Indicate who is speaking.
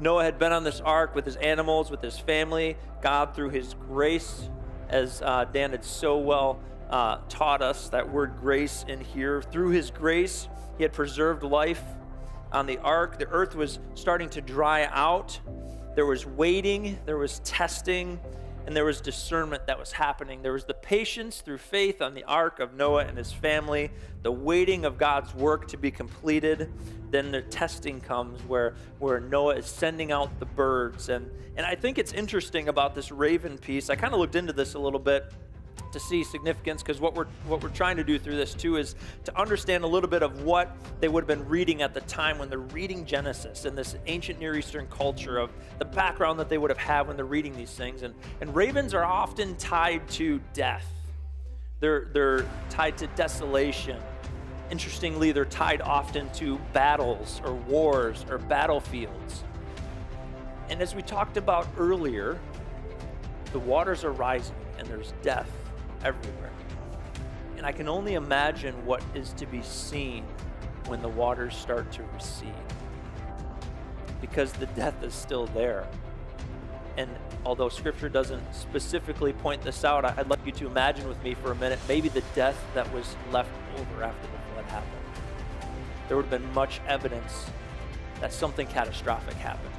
Speaker 1: Noah had been on this ark with his animals, with his family. God, through his grace, as Dan had so well taught us, that word grace in here, through his grace, he had preserved life on the ark. The earth was starting to dry out. There was waiting, there was testing, and there was discernment that was happening. There was the patience through faith on the ark of Noah and his family, the waiting of God's work to be completed. Then the testing comes where Noah is sending out the birds. And I think it's interesting about this raven piece. I kind of looked into this a little bit to see significance, because what we're trying to do through this too is to understand a little bit of what they would have been reading at the time when they're reading Genesis and this ancient Near Eastern culture, of the background that they would have had when they're reading these things. And ravens are often tied to death. They're tied to desolation. Interestingly, they're tied often to battles or wars or battlefields. And as we talked about earlier, the waters are rising and there's death everywhere. And I can only imagine what is to be seen when the waters start to recede, because the death is still there. And although scripture doesn't specifically point this out, I'd like you to imagine with me for a minute maybe the death that was left over after the flood happened. There would have been much evidence that something catastrophic happened.